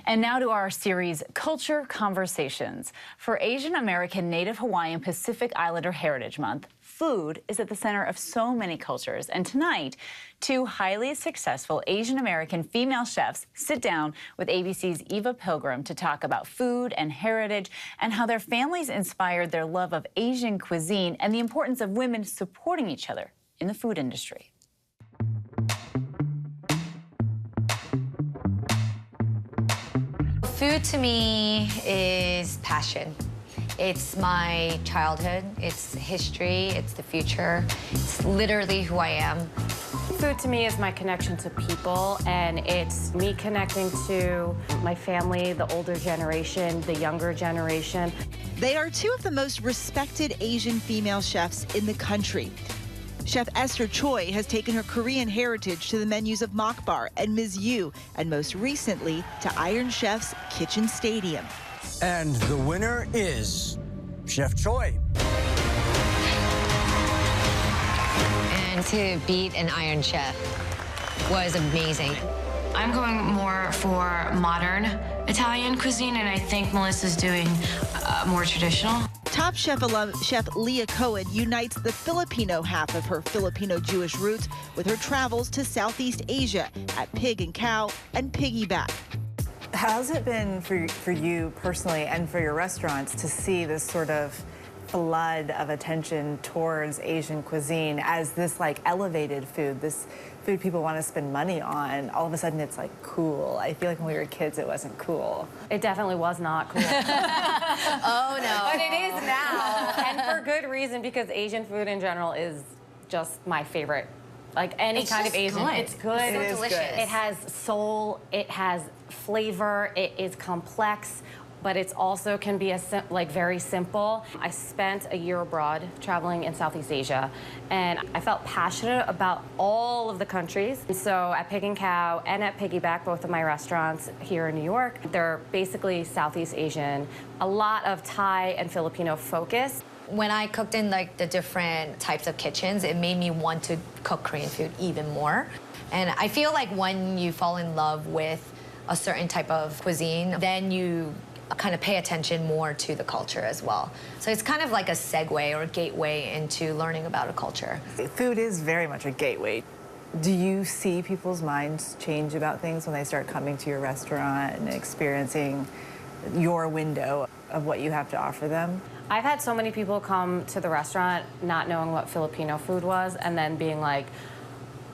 And now to our series, Culture Conversations. For Asian American, Native Hawaiian, Pacific Islander Heritage Month, food is at the center of so many cultures. And tonight, two highly successful Asian American female chefs sit down with ABC's Eva Pilgrim to talk about food and heritage and how their families inspired their love of Asian cuisine and the importance of women supporting each other in the food industry. Food to me is passion. It's my childhood, it's history, it's the future. It's literally who I am. Food to me is my connection to people, and it's me connecting to my family, the older generation, the younger generation. They are two of the most respected Asian female chefs in the country. Chef Esther Choi has taken her Korean heritage to the menus of Mock Bar and Ms. Yu, and most recently to Iron Chef's Kitchen Stadium. And the winner is Chef Choi. And to beat an Iron Chef was amazing. I'm going more for modern Italian cuisine, and I think Melissa's doing more traditional. Top Chef alum Chef Leah Cohen unites the Filipino half of her Filipino-Jewish roots with her travels to Southeast Asia at Pig and Cow and Piggyback. How's it been for you personally and for your restaurants to see this sort of flood of attention towards Asian cuisine as this like elevated food, this food people want to spend money on? All of a sudden it's like cool. I feel like when we were kids it wasn't cool. It definitely was not cool. Oh no. But it is now, and for good reason, because Asian food in general is just my favorite. Like any It's kind of just Asian, good. it's good. It's so It is delicious. good. It has soul, it has flavor, it is complex, but it's also can be very simple. I spent a year abroad traveling in Southeast Asia, and I felt passionate about all of the countries. And so at Pig and Cow and at Piggyback, both of my restaurants here in New York, they're basically Southeast Asian, a lot of Thai and Filipino focus. When I cooked in like the different types of kitchens, it made me want to cook Korean food even more. And I feel like when you fall in love with a certain type of cuisine, then you kind of pay attention more to the culture as well. So it's kind of like a segue or gateway into learning about a culture. Food is very much a gateway. Do you see people's minds change about things when they start coming to your restaurant and experiencing your window of what you have to offer them? I've had so many people come to the restaurant not knowing what Filipino food was and then being like,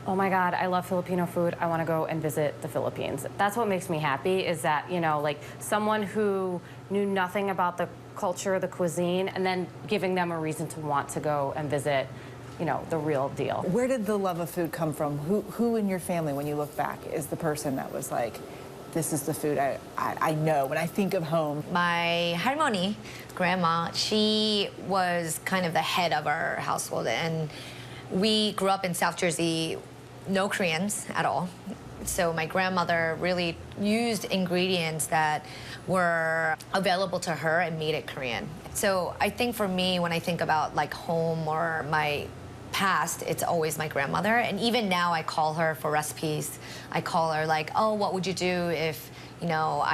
oh my God, I love Filipino food. I want to go and visit the Philippines. That's what makes me happy, is that, you know, like someone who knew nothing about the culture, the cuisine, and then giving them a reason to want to go and visit, you know, the real deal. Where did the love of food come from? Who in your family, when you look back, is the person that was like, this is the food I know when I think of home? My 할머니, grandma, she was kind of the head of our household, and we grew up in South Jersey, no Koreans at all. So my grandmother really used ingredients that were available to her and made it Korean. So I think for me, when I think about like home or my past, it's always my grandmother. And even now I call her for recipes. I call her like, oh, what would you do if, you know,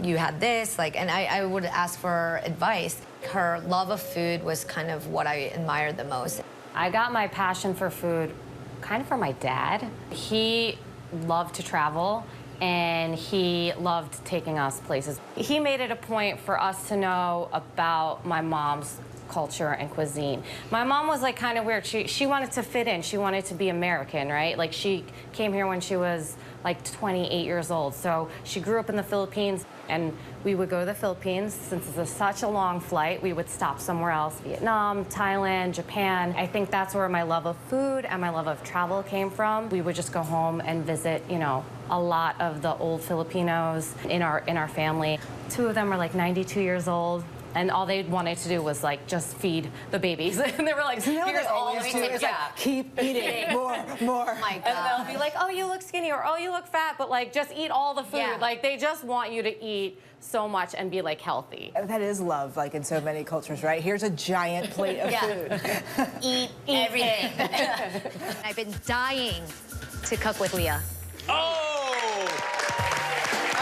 you had this? Like, and I would ask for advice. Her love of food was kind of what I admired the most. I got my passion for food kind of from my dad. He loved to travel, and he loved taking us places. He made it a point for us to know about my mom's culture and cuisine. My mom was like kind of weird. She wanted to fit in. She wanted to be American, right? Like she came here when she was like 28 years old. So she grew up in the Philippines, and we would go to the Philippines. Since it's such a long flight, we would stop somewhere else, Vietnam, Thailand, Japan. I think that's where my love of food and my love of travel came from. We would just go home and visit, you know, a lot of the old Filipinos in our family. Two of them are like 92 years old. And all they wanted to do was like just feed the babies. And they were like, here's all we take. Yeah. Keep eating, more. Oh my God. And they'll be like, oh, you look skinny, or oh, you look fat, but like just eat all the food. Yeah. Like they just want you to eat so much and be like healthy. That is love, like in so many cultures, right? Here's a giant plate of food. Eat everything. I've been dying to cook with Leah. Oh!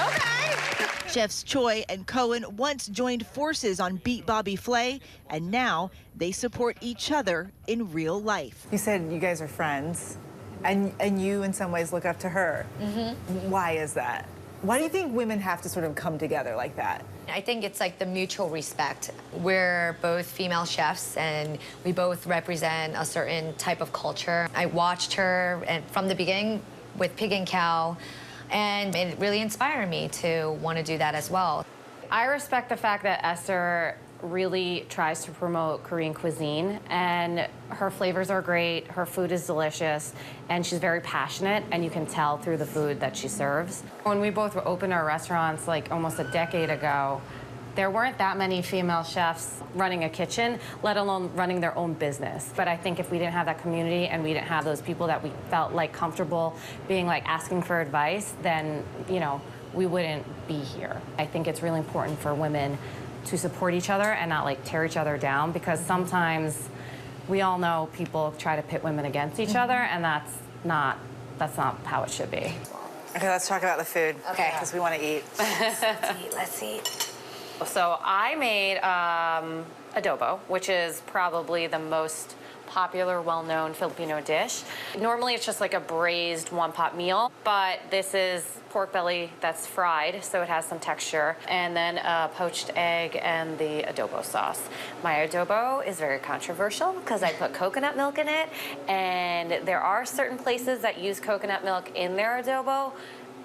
Okay. Chefs Choi and Cohen once joined forces on Beat Bobby Flay, and now they support each other in real life. You said you guys are friends, and you in some ways look up to her. Why is that? Why do you think women have to sort of come together like that? I think it's like the mutual respect. We're both female chefs and we both represent a certain type of culture. I watched her and from the beginning with Pig and Cow, and it really inspired me to want to do that as well. I respect the fact that Esther really tries to promote Korean cuisine, and her flavors are great, her food is delicious, and she's very passionate, and you can tell through the food that she serves. When we both opened our restaurants like almost a decade ago, there weren't that many female chefs running a kitchen, let alone running their own business. But I think if we didn't have that community and we didn't have those people that we felt like comfortable being like asking for advice, then, you know, we wouldn't be here. I think it's really important for women to support each other and not like tear each other down, because sometimes we all know people try to pit women against each other, and that's not how it should be. Okay, let's talk about the food. Okay. Because we want to eat. Let's eat. So I made adobo, which is probably the most popular, well-known Filipino dish. Normally it's just like a braised one-pot meal, but this is pork belly that's fried, so it has some texture, and then a poached egg and the adobo sauce. My adobo is very controversial because I put coconut milk in it, and there are certain places that use coconut milk in their adobo.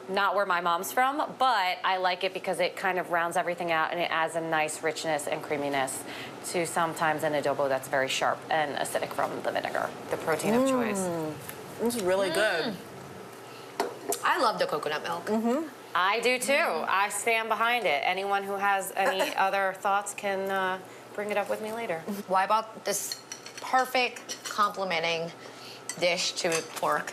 Not where my mom's from, but I like it because it kind of rounds everything out and it adds a nice richness and creaminess to sometimes an adobo that's very sharp and acidic from the vinegar. The protein of choice. This is really good. I love the coconut milk. I do too. I stand behind it. Anyone who has any other thoughts can bring it up with me later. Why about this perfect complementing dish to pork?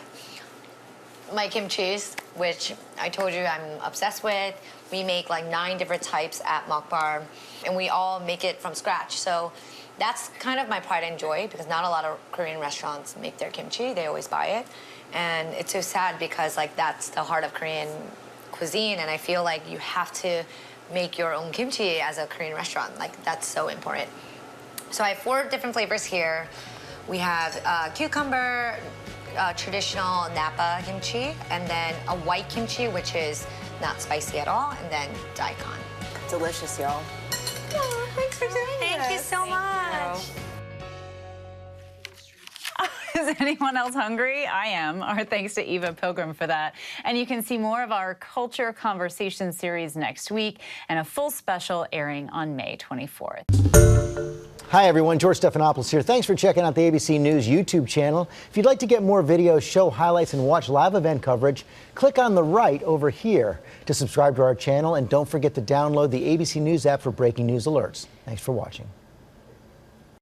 My kimchi, which I told you I'm obsessed with. We make like 9 different types at Mokbar, and we all make it from scratch. So that's kind of my pride and joy, because not a lot of Korean restaurants make their kimchi. They always buy it. And it's so sad because like that's the heart of Korean cuisine, and I feel like you have to make your own kimchi as a Korean restaurant. Like that's so important. So I have 4 different flavors here. We have cucumber, traditional Napa kimchi, and then a white kimchi, which is not spicy at all, and then daikon. Delicious, y'all. Oh, thanks for doing this. Thank you so much. Is anyone else hungry? I am. Our thanks to Eva Pilgrim for that. And you can see more of our Culture Conversation series next week, and a full special airing on May 24th. Hi everyone, George Stephanopoulos here. Thanks for checking out the ABC News YouTube channel. If you'd like to get more videos, show highlights, and watch live event coverage, click on the right over here to subscribe to our channel, and don't forget to download the ABC News app for breaking news alerts. Thanks for watching.